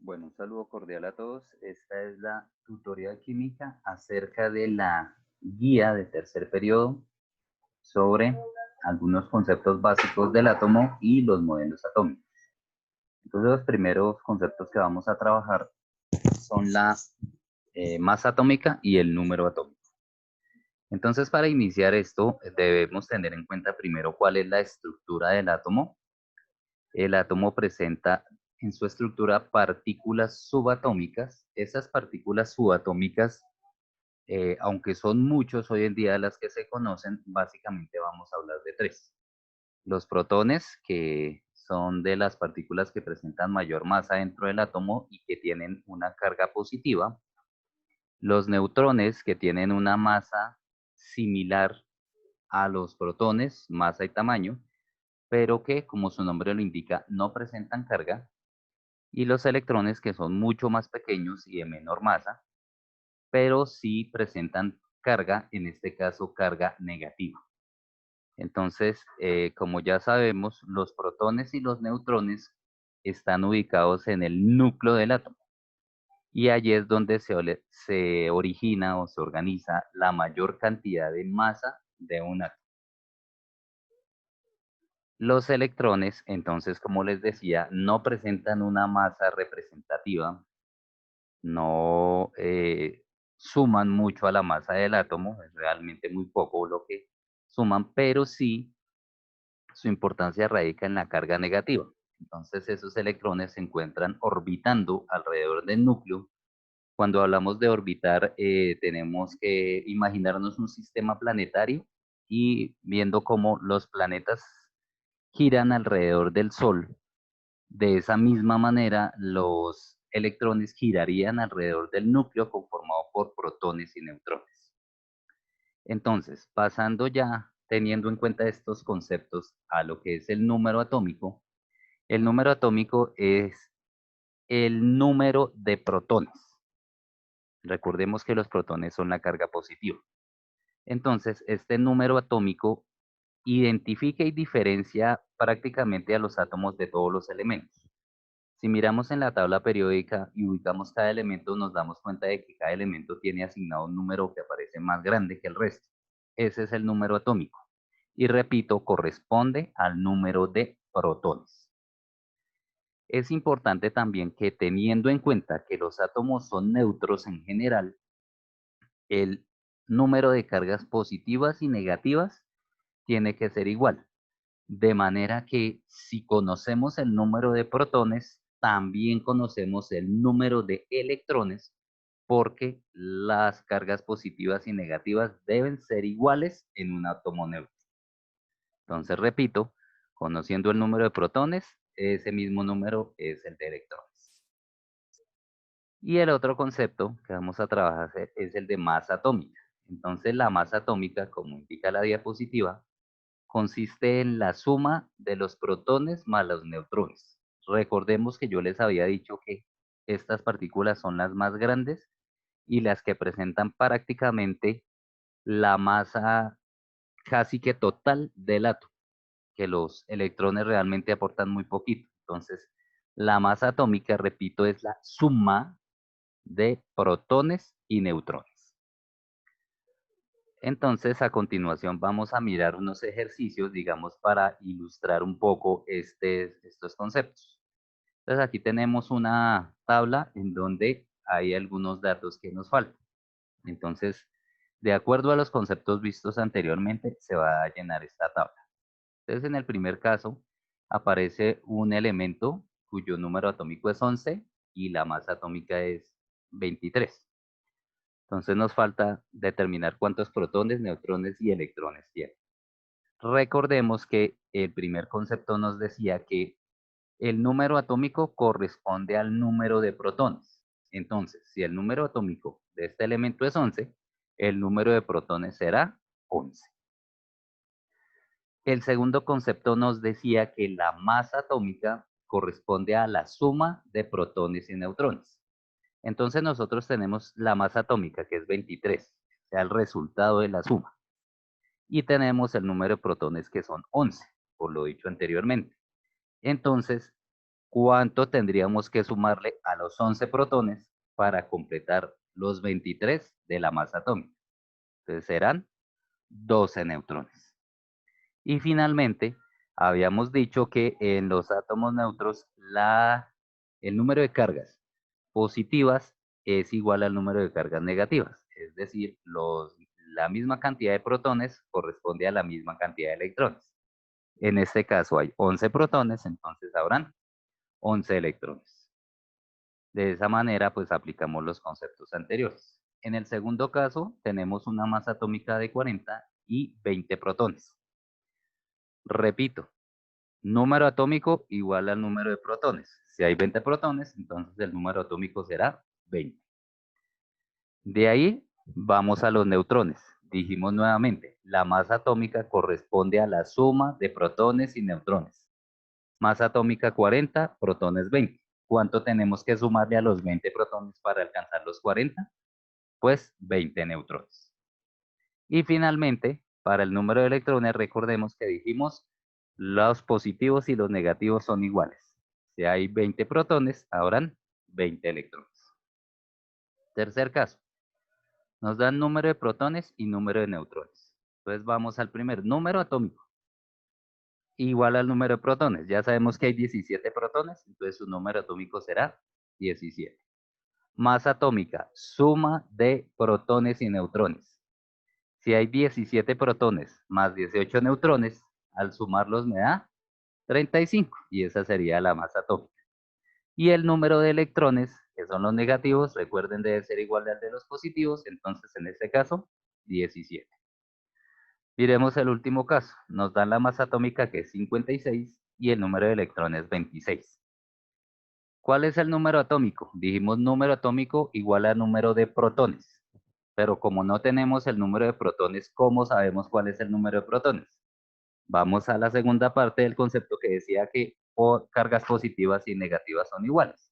Bueno, un saludo cordial a todos. Esta es la tutoría química acerca de la guía de tercer periodo sobre algunos conceptos básicos del átomo y los modelos atómicos. Entonces, los primeros conceptos que vamos a trabajar son la masa atómica y el número atómico. Entonces, para iniciar esto, debemos tener en cuenta primero cuál es la estructura del átomo. El átomo presenta en su estructura partículas subatómicas. Esas partículas subatómicas, aunque son muchos hoy en día las que se conocen, básicamente vamos a hablar de tres. Los protones, que son de las partículas que presentan mayor masa dentro del átomo y que tienen una carga positiva. Los neutrones, que tienen una masa similar a los protones, masa y tamaño, pero que, como su nombre lo indica, no presentan carga. Y los electrones, que son mucho más pequeños y de menor masa, pero sí presentan carga, en este caso carga negativa. Entonces, como ya sabemos, los protones y los neutrones están ubicados en el núcleo del átomo y allí es donde se origina o se organiza la mayor cantidad de masa de un átomo. Los electrones, entonces, como les decía, no presentan una masa representativa, no suman mucho a la masa del átomo, es realmente muy poco lo que suman, pero sí su importancia radica en la carga negativa. Entonces esos electrones se encuentran orbitando alrededor del núcleo. Cuando hablamos de orbitar, tenemos que imaginarnos un sistema planetario y viendo cómo los planetas giran alrededor del Sol. De esa misma manera, los electrones girarían alrededor del núcleo conformado por protones y neutrones. Entonces, pasando ya, teniendo en cuenta estos conceptos a lo que es el número atómico es el número de protones. Recordemos que los protones son la carga positiva. Entonces, este número atómico identifica y diferencia prácticamente a los átomos de todos los elementos. Si miramos en la tabla periódica y ubicamos cada elemento, nos damos cuenta de que cada elemento tiene asignado un número que aparece más grande que el resto. Ese es el número atómico. Y repito, corresponde al número de protones. Es importante también que teniendo en cuenta que los átomos son neutros en general, el número de cargas positivas y negativas tiene que ser igual. De manera que si conocemos el número de protones, también conocemos el número de electrones, porque las cargas positivas y negativas deben ser iguales en un átomo neutro. Entonces, repito, conociendo el número de protones, ese mismo número es el de electrones. Y el otro concepto que vamos a trabajar es el de masa atómica. Entonces, la masa atómica, como indica la diapositiva, consiste en la suma de los protones más los neutrones. Recordemos que yo les había dicho que estas partículas son las más grandes y las que presentan prácticamente la masa casi que total del átomo, que los electrones realmente aportan muy poquito. Entonces, la masa atómica, repito, es la suma de protones y neutrones. Entonces, a continuación vamos a mirar unos ejercicios, digamos, para ilustrar un poco estos conceptos. Entonces, aquí tenemos una tabla en donde hay algunos datos que nos faltan. Entonces, de acuerdo a los conceptos vistos anteriormente, se va a llenar esta tabla. Entonces, en el primer caso, aparece un elemento cuyo número atómico es 11 y la masa atómica es 23. Entonces nos falta determinar cuántos protones, neutrones y electrones tiene. Recordemos que el primer concepto nos decía que el número atómico corresponde al número de protones. Entonces, si el número atómico de este elemento es 11, el número de protones será 11. El segundo concepto nos decía que la masa atómica corresponde a la suma de protones y neutrones. Entonces nosotros tenemos la masa atómica, que es 23, o sea, el resultado de la suma. Y tenemos el número de protones, que son 11, por lo dicho anteriormente. Entonces, ¿cuánto tendríamos que sumarle a los 11 protones para completar los 23 de la masa atómica? Entonces serán 12 neutrones. Y finalmente, habíamos dicho que en los átomos neutros el número de cargas positivas es igual al número de cargas negativas. Es decir, la misma cantidad de protones corresponde a la misma cantidad de electrones. En este caso hay 11 protones, entonces habrán 11 electrones. De esa manera, pues aplicamos los conceptos anteriores. En el segundo caso, tenemos una masa atómica de 40 y 20 protones. Repito, número atómico igual al número de protones. Si hay 20 protones, entonces el número atómico será 20. De ahí vamos a los neutrones. Dijimos nuevamente, la masa atómica corresponde a la suma de protones y neutrones. Masa atómica 40, protones 20. ¿Cuánto tenemos que sumarle a los 20 protones para alcanzar los 40? Pues 20 neutrones. Y finalmente, para el número de electrones, recordemos que dijimos los positivos y los negativos son iguales. Si hay 20 protones, habrán 20 electrones. Tercer caso, nos dan número de protones y número de neutrones. Entonces vamos al primer número atómico. Igual al número de protones. Ya sabemos que hay 17 protones, entonces su número atómico será 17. Masa atómica, suma de protones y neutrones. Si hay 17 protones más 18 neutrones, al sumarlos me da 35 y esa sería la masa atómica. Y el número de electrones, que son los negativos, recuerden debe ser igual al de los positivos, entonces en este caso 17. Miremos el último caso, nos dan la masa atómica que es 56 y el número de electrones 26. ¿Cuál es el número atómico? Dijimos número atómico igual a número de protones. Pero como no tenemos el número de protones, ¿cómo sabemos cuál es el número de protones? Vamos a la segunda parte del concepto que decía que cargas positivas y negativas son iguales.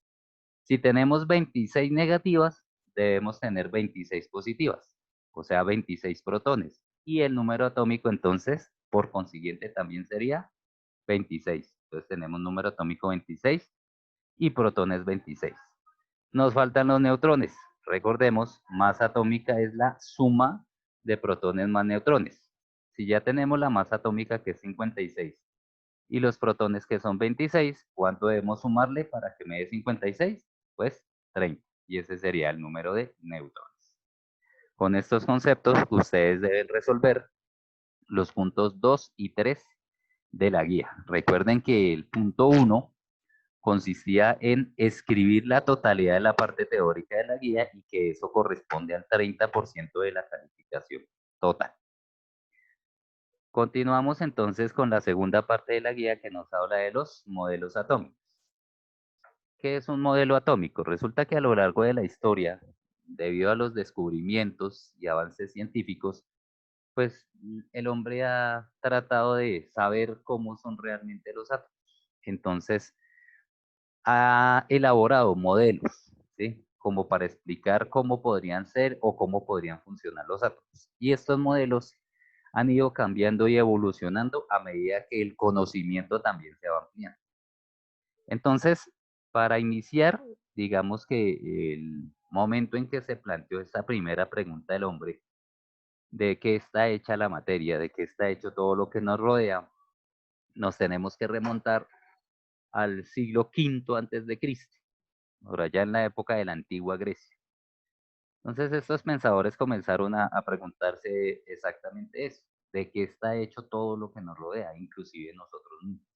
Si tenemos 26 negativas, debemos tener 26 positivas, o sea, 26 protones. Y el número atómico entonces, por consiguiente, también sería 26. Entonces tenemos número atómico 26 y protones 26. Nos faltan los neutrones. Recordemos, masa atómica es la suma de protones más neutrones. Si ya tenemos la masa atómica que es 56 y los protones que son 26, ¿cuánto debemos sumarle para que me dé 56? Pues 30. Y ese sería el número de neutrones. Con estos conceptos, ustedes deben resolver los puntos 2 y 3 de la guía. Recuerden que el punto 1 consistía en escribir la totalidad de la parte teórica de la guía y que eso corresponde al 30% de la calificación total. Continuamos entonces con la segunda parte de la guía que nos habla de los modelos atómicos. ¿Qué es un modelo atómico? Resulta que a lo largo de la historia, debido a los descubrimientos y avances científicos, pues el hombre ha tratado de saber cómo son realmente los átomos. Entonces, ha elaborado modelos, ¿sí? Como para explicar cómo podrían ser o cómo podrían funcionar los átomos. Y estos modelos han ido cambiando y evolucionando a medida que el conocimiento también se va ampliando. Entonces, para iniciar, digamos que el momento en que se planteó esta primera pregunta del hombre, de qué está hecha la materia, de qué está hecho todo lo que nos rodea, nos tenemos que remontar al siglo V antes de Cristo, ahora ya en la época de la antigua Grecia. Entonces estos pensadores comenzaron a preguntarse exactamente eso, de qué está hecho todo lo que nos rodea, inclusive nosotros mismos.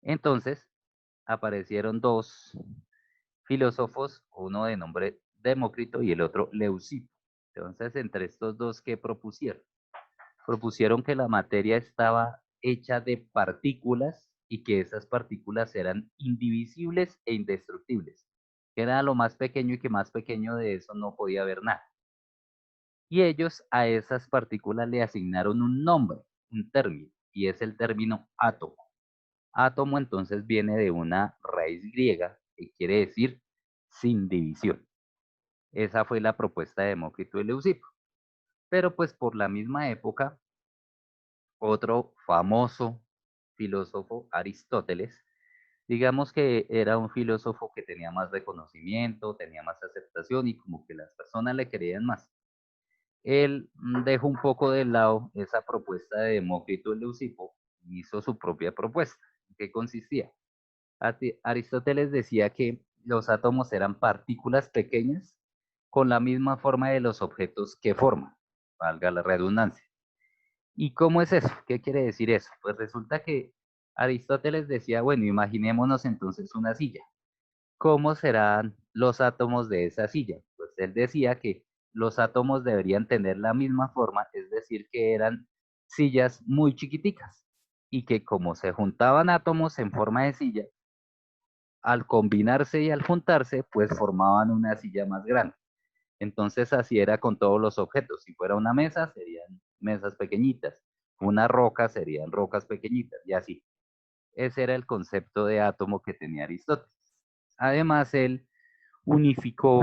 Entonces aparecieron dos filósofos, uno de nombre Demócrito y el otro Leucipo. Entonces entre estos dos, ¿qué propusieron? Propusieron que la materia estaba hecha de partículas y que esas partículas eran indivisibles e indestructibles, que era lo más pequeño y que más pequeño de eso no podía haber nada. Y ellos a esas partículas le asignaron un nombre, un término, y es el término átomo. Átomo entonces viene de una raíz griega que quiere decir sin división. Esa fue la propuesta de Demócrito y Leucipo. Pero pues por la misma época, otro famoso filósofo, Aristóteles, Digamos que era un filósofo que tenía más reconocimiento, tenía más aceptación y como que las personas le querían más. Él dejó un poco de lado esa propuesta de Demócrito el Leucipo y hizo su propia propuesta. ¿En qué consistía? Aristóteles decía que los átomos eran partículas pequeñas con la misma forma de los objetos que forman, valga la redundancia. ¿Y cómo es eso? ¿Qué quiere decir eso? Pues resulta que Aristóteles decía, bueno, imaginémonos entonces una silla. ¿Cómo serán los átomos de esa silla? Pues él decía que los átomos deberían tener la misma forma, es decir, que eran sillas muy chiquiticas y que como se juntaban átomos en forma de silla, al combinarse y al juntarse, pues formaban una silla más grande. Entonces así era con todos los objetos. Si fuera una mesa, serían mesas pequeñitas. Una roca, serían rocas pequeñitas y así. Ese era el concepto de átomo que tenía Aristóteles. Además, él unificó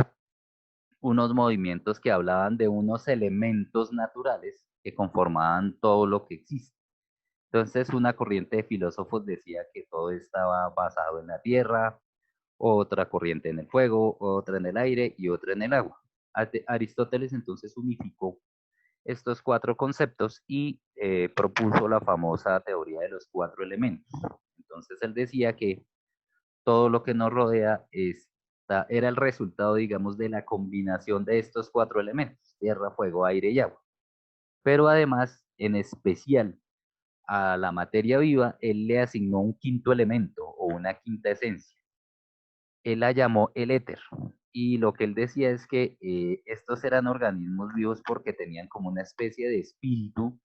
unos movimientos que hablaban de unos elementos naturales que conformaban todo lo que existe. Entonces, una corriente de filósofos decía que todo estaba basado en la tierra, otra corriente en el fuego, otra en el aire y otra en el agua. Aristóteles entonces unificó estos cuatro conceptos y propuso la famosa teoría de los cuatro elementos. Entonces él decía que todo lo que nos rodea era el resultado, digamos, de la combinación de estos cuatro elementos, tierra, fuego, aire y agua. Pero además, en especial a la materia viva, él le asignó un quinto elemento o una quinta esencia. Él la llamó el éter. Y lo que él decía es que estos eran organismos vivos porque tenían como una especie de espíritu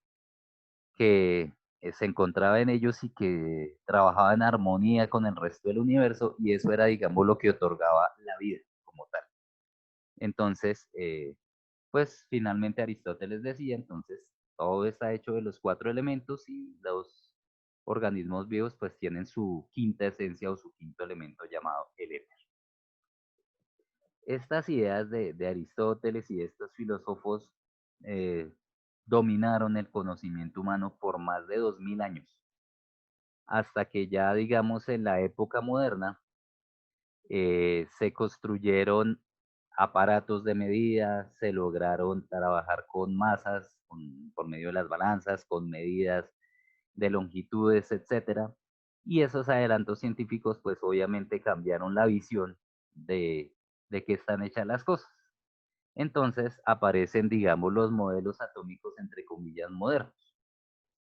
que se encontraba en ellos y que trabajaba en armonía con el resto del universo y eso era, digamos, lo que otorgaba la vida como tal. Entonces, pues finalmente Aristóteles decía, entonces, todo está hecho de los cuatro elementos y los organismos vivos pues tienen su quinta esencia o su quinto elemento llamado el éter. Estas ideas de Aristóteles y de estos filósofos eh, dominaron el conocimiento humano por más de 2000 años, hasta que ya, digamos, en la época moderna se construyeron aparatos de medida, se lograron trabajar con masas por medio de las balanzas, con medidas de longitudes, etcétera. Y esos adelantos científicos, pues obviamente cambiaron la visión de qué están hechas las cosas. Entonces aparecen, digamos, los modelos atómicos, entre comillas, modernos.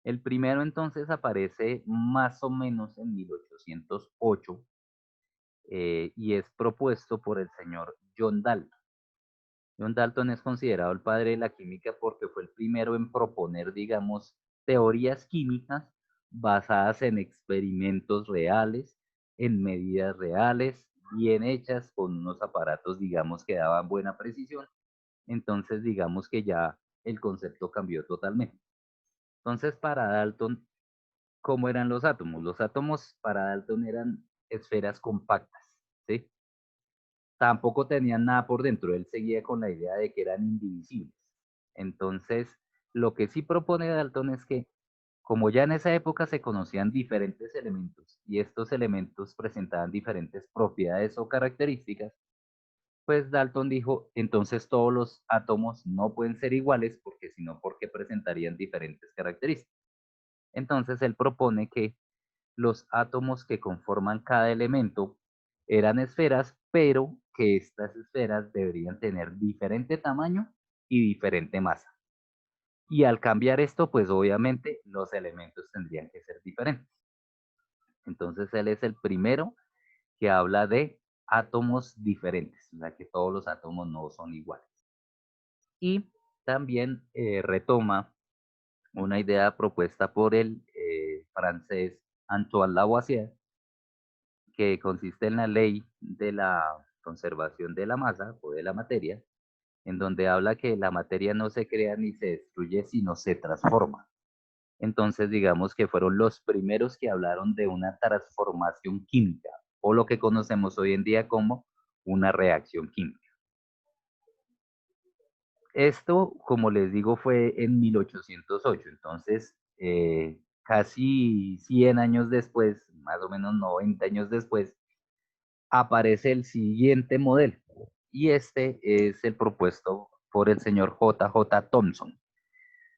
El primero entonces aparece más o menos en 1808 y es propuesto por el señor John Dalton. John Dalton es considerado el padre de la química porque fue el primero en proponer, digamos, teorías químicas basadas en experimentos reales, en medidas reales, bien hechas, con unos aparatos, digamos, que daban buena precisión. Entonces, digamos que ya el concepto cambió totalmente. Entonces, para Dalton, ¿cómo eran los átomos? Los átomos para Dalton eran esferas compactas, ¿sí? Tampoco tenían nada por dentro, él seguía con la idea de que eran indivisibles. Entonces, lo que sí propone Dalton es que, como ya en esa época se conocían diferentes elementos y estos elementos presentaban diferentes propiedades o características, pues Dalton dijo, entonces todos los átomos no pueden ser iguales porque si no, porque presentarían diferentes características. Entonces él propone que los átomos que conforman cada elemento eran esferas, pero que estas esferas deberían tener diferente tamaño y diferente masa. Y al cambiar esto, pues obviamente los elementos tendrían que ser diferentes. Entonces él es el primero que habla de átomos diferentes, o sea que todos los átomos no son iguales. Y también retoma una idea propuesta por el francés Antoine Lavoisier, que consiste en la ley de la conservación de la masa o de la materia, en donde habla que la materia no se crea ni se destruye, sino se transforma. Entonces, digamos que fueron los primeros que hablaron de una transformación química, o lo que conocemos hoy en día como una reacción química. Esto, como les digo, fue en 1808, entonces casi 100 años después, más o menos 90 años después, aparece el siguiente modelo. Y este es el propuesto por el señor J. J. Thomson.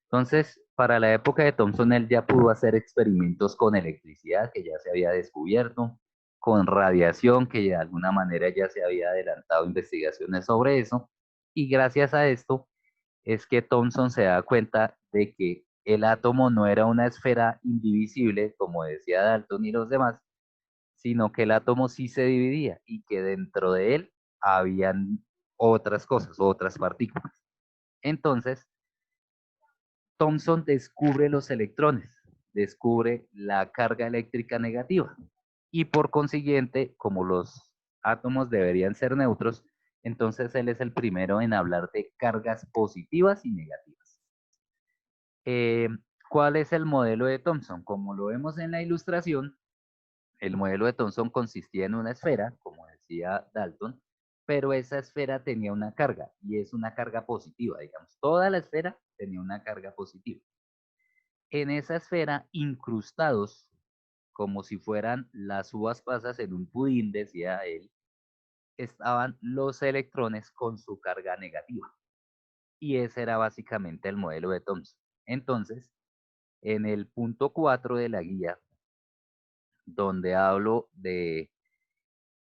Entonces, para la época de Thomson, él ya pudo hacer experimentos con electricidad, que ya se había descubierto, con radiación, que de alguna manera ya se había adelantado investigaciones sobre eso. Y gracias a esto es que Thomson se da cuenta de que el átomo no era una esfera indivisible, como decía Dalton y los demás, sino que el átomo sí se dividía y que dentro de él habían otras cosas, otras partículas. Entonces, Thomson descubre los electrones, descubre la carga eléctrica negativa y por consiguiente, como los átomos deberían ser neutros, entonces él es el primero en hablar de cargas positivas y negativas. Eh, ¿Cuál es el modelo de Thomson? Como lo vemos en la ilustración, el modelo de Thomson consistía en una esfera, como decía Dalton, pero esa esfera tenía una carga y es una carga positiva, digamos. Toda la esfera tenía una carga positiva. En esa esfera, incrustados, como si fueran las uvas pasas en un pudín, decía él, estaban los electrones con su carga negativa. Y ese era básicamente el modelo de Thomson. Entonces, en el punto 4 de la guía, donde hablo de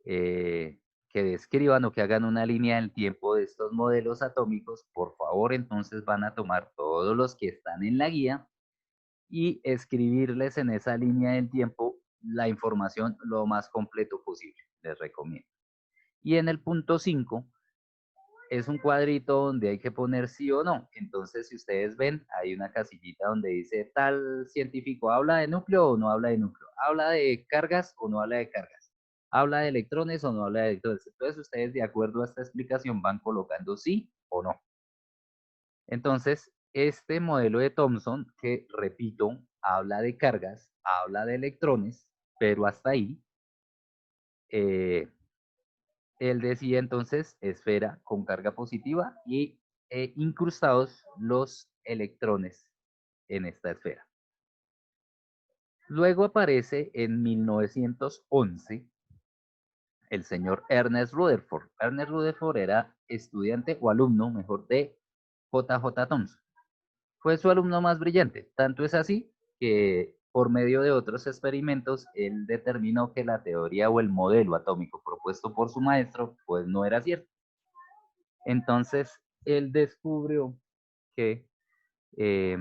que describan o que hagan una línea del tiempo de estos modelos atómicos, por favor, entonces van a tomar todos los que están en la guía y escribirles en esa línea del tiempo la información lo más completo posible, les recomiendo. Y en el punto 5 es un cuadrito donde hay que poner sí o no. Entonces, si ustedes ven, hay una casillita donde dice tal científico habla de núcleo o no habla de núcleo, habla de cargas o no habla de cargas, habla de electrones o no habla de electrones. Entonces, ustedes de acuerdo a esta explicación van colocando sí o no. Entonces, este modelo de Thomson, que repito, habla de cargas, habla de electrones, pero hasta ahí, eh, él decía entonces esfera con carga positiva y incrustados los electrones en esta esfera. Luego aparece en 1911 el señor Ernest Rutherford. Ernest Rutherford era estudiante o alumno, mejor, de J. J. Thomson. Fue su alumno más brillante. Tanto es así que por medio de otros experimentos, él determinó que la teoría o el modelo atómico propuesto por su maestro, pues no era cierto. Entonces, él descubrió que eh,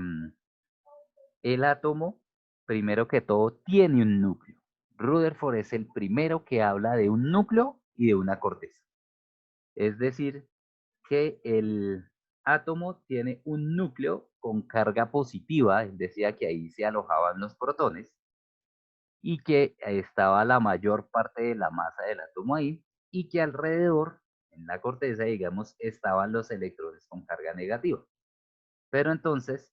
el átomo, primero que todo, tiene un núcleo. Rutherford es el primero que habla de un núcleo y de una corteza. Es decir, que el átomo tiene un núcleo con carga positiva, él decía que ahí se alojaban los protones, y que estaba la mayor parte de la masa del átomo ahí, y que alrededor, en la corteza, digamos, estaban los electrones con carga negativa. Pero entonces,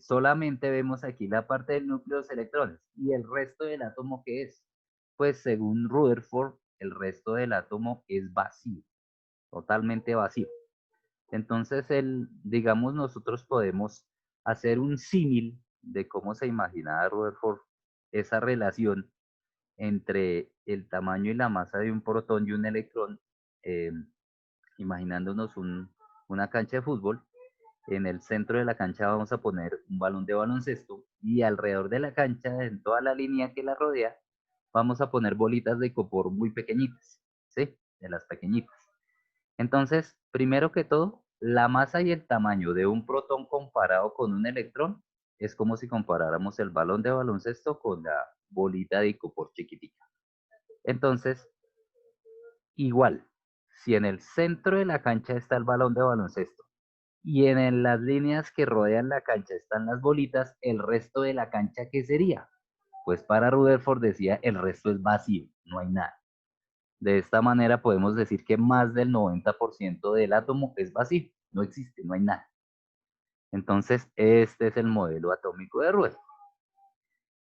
solamente vemos aquí la parte del núcleo de los electrones, y el resto del átomo, ¿qué es? Pues según Rutherford, el resto del átomo es vacío, totalmente vacío. Entonces, digamos, nosotros podemos hacer un símil de cómo se imaginaba Rutherford esa relación entre el tamaño y la masa de un protón y un electrón, eh, imaginándonos una cancha de fútbol. En el centro de la cancha vamos a poner un balón de baloncesto y alrededor de la cancha, en toda la línea que la rodea, vamos a poner bolitas de copor muy pequeñitas, ¿sí? De las pequeñitas. Entonces, primero que todo, la masa y el tamaño de un protón comparado con un electrón es como si comparáramos el balón de baloncesto con la bolita de icopor chiquitica. Entonces, igual, si en el centro de la cancha está el balón de baloncesto y en las líneas que rodean la cancha están las bolitas, el resto de la cancha, ¿qué sería? Pues para Rutherford decía, el resto es vacío, no hay nada. De esta manera podemos decir que más del 90% del átomo es vacío, no existe, no hay nada. Entonces, este es el modelo atómico de Rutherford.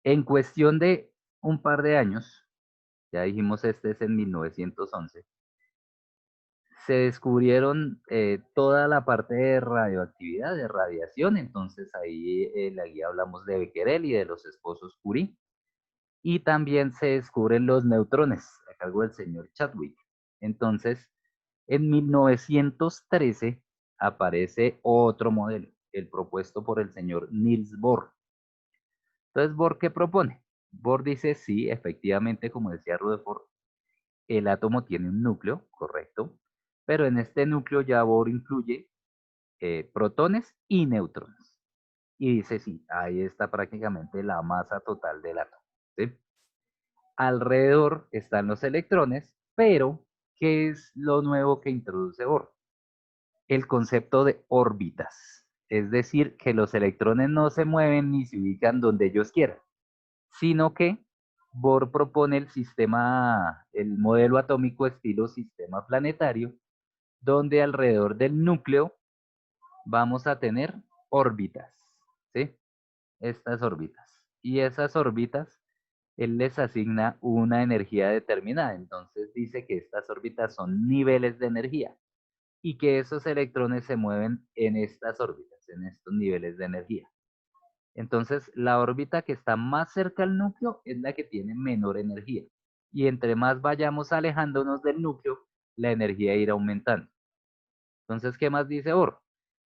En cuestión de un par de años, ya dijimos este es en 1911, se descubrieron toda la parte de radioactividad, de radiación, entonces ahí en la guía hablamos de Becquerel y de los esposos Curie, y también se descubren los neutrones a cargo del señor Chadwick. Entonces, en 1913 aparece otro modelo, el propuesto por el señor Niels Bohr. Entonces, ¿Bohr qué propone? Bohr dice, sí, efectivamente, como decía Rutherford, el átomo tiene un núcleo, correcto, pero en este núcleo ya Bohr incluye protones y neutrones. Y dice, sí, ahí está prácticamente la masa total del átomo. ¿Sí? Alrededor están los electrones, pero ¿qué es lo nuevo que introduce Bohr? El concepto de órbitas. Es decir, que los electrones no se mueven ni se ubican donde ellos quieran, sino que Bohr propone el sistema, el modelo atómico estilo sistema planetario, donde alrededor del núcleo vamos a tener órbitas, ¿sí? Estas órbitas. Y esas órbitas, él les asigna una energía determinada. Entonces dice que estas órbitas son niveles de energía y que esos electrones se mueven en estas órbitas, en estos niveles de energía. Entonces, la órbita que está más cerca al núcleo es la que tiene menor energía. Y entre más vayamos alejándonos del núcleo, la energía irá aumentando. Entonces, ¿qué más dice Bohr?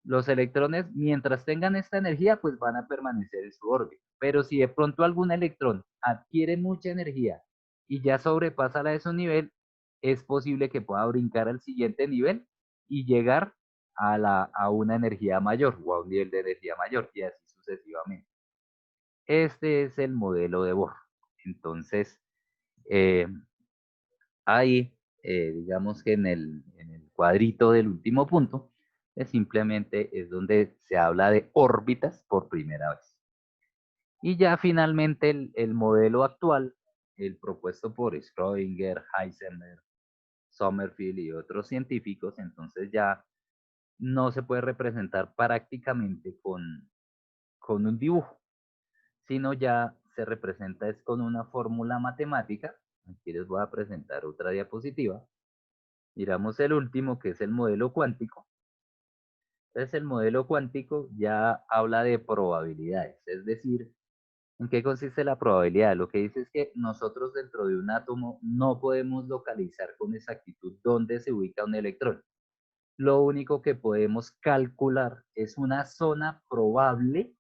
Los electrones, mientras tengan esta energía, pues van a permanecer en su órbita. Pero si de pronto algún electrón adquiere mucha energía y ya sobrepasa la de su nivel, es posible que pueda brincar al siguiente nivel y llegar a una energía mayor o a un nivel de energía mayor y así sucesivamente. Este es el modelo de Bohr. Entonces, eh, ahí, digamos que en el cuadrito del último punto, simplemente es donde se habla de órbitas por primera vez. Y ya finalmente el modelo actual, el propuesto por Schrödinger, Heisenberg, Sommerfeld y otros científicos, entonces ya no se puede representar prácticamente con un dibujo, sino ya se representa es con una fórmula matemática. Aquí les voy a presentar otra diapositiva. Miramos el último, que es el modelo cuántico. Entonces, el modelo cuántico ya habla de probabilidades, es decir, ¿en qué consiste la probabilidad? Lo que dice es que nosotros dentro de un átomo no podemos localizar con exactitud dónde se ubica un electrón. Lo único que podemos calcular es una zona probable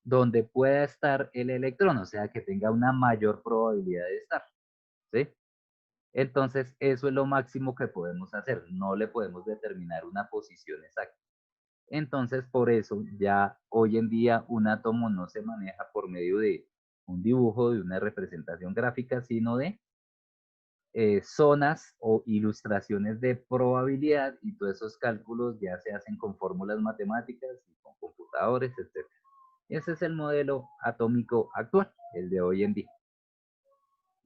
donde pueda estar el electrón, o sea, que tenga una mayor probabilidad de estar, ¿sí? Entonces, eso es lo máximo que podemos hacer, no le podemos determinar una posición exacta. Entonces, por eso ya hoy en día un átomo no se maneja por medio de un dibujo, de una representación gráfica, sino de zonas o ilustraciones de probabilidad, y todos esos cálculos ya se hacen con fórmulas matemáticas y con computadores, etc. Ese es el modelo atómico actual, el de hoy en día.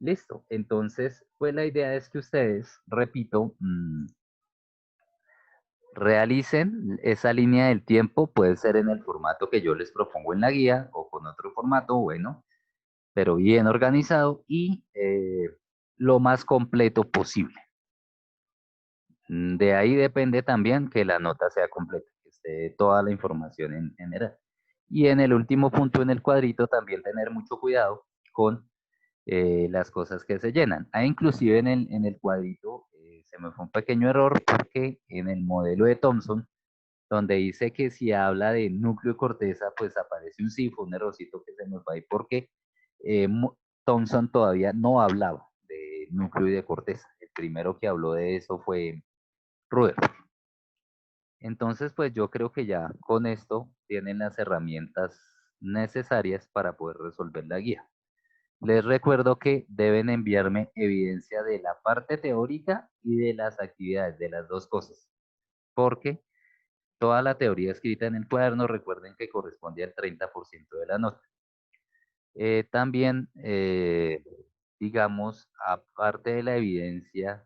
Listo. Entonces, pues la idea es que ustedes, repito, realicen esa línea del tiempo, puede ser en el formato que yo les propongo en la guía o con otro formato, bueno, pero bien organizado y lo más completo posible. De ahí depende también que la nota sea completa, que esté toda la información en general. Y en el último punto, en el cuadrito, también tener mucho cuidado con las cosas que se llenan. Inclusive en el cuadrito se me fue un pequeño error porque en el modelo de Thomson, donde dice que si habla de núcleo y corteza, pues aparece un sí, fue un errorcito que se me fue ahí porque eh, Thomson todavía no hablaba de núcleo y de corteza. El primero que habló de eso fue Rutherford. Entonces, pues yo creo que ya con esto tienen las herramientas necesarias para poder resolver la guía. Les recuerdo que deben enviarme evidencia de la parte teórica y de las actividades, de las dos cosas, porque toda la teoría escrita en el cuaderno, recuerden que corresponde al 30% de la nota. También, digamos, aparte de la evidencia,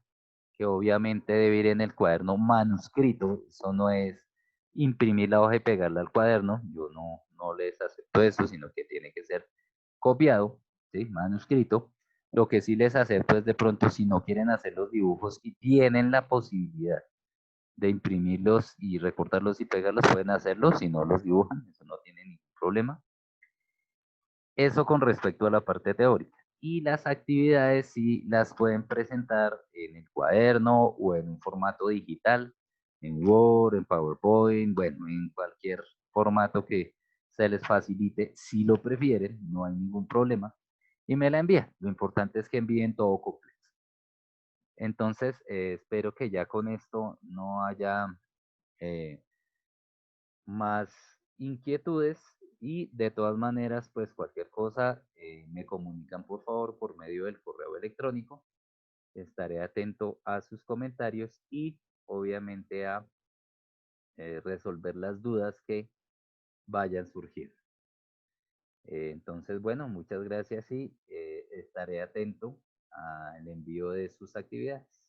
que obviamente debe ir en el cuaderno manuscrito, eso no es imprimir la hoja y pegarla al cuaderno, yo no les acepto eso, sino que tiene que ser copiado, ¿sí? Manuscrito. Lo que sí les acepto es de pronto si no quieren hacer los dibujos y tienen la posibilidad de imprimirlos y recortarlos y pegarlos, pueden hacerlo, si no los dibujan, eso no tiene ningún problema. Eso con respecto a la parte teórica. Y las actividades sí las pueden presentar en el cuaderno o en un formato digital, en Word, en PowerPoint, bueno, en cualquier formato que se les facilite, si lo prefieren, no hay ningún problema, y me la envían. Lo importante es que envíen todo completo. Entonces, espero que ya con esto no haya eh, más inquietudes y de todas maneras, pues cualquier cosa me comunican por favor por medio del correo electrónico. Estaré atento a sus comentarios y obviamente a resolver las dudas que vayan surgiendo. Entonces, bueno, muchas gracias y estaré atento al envío de sus actividades.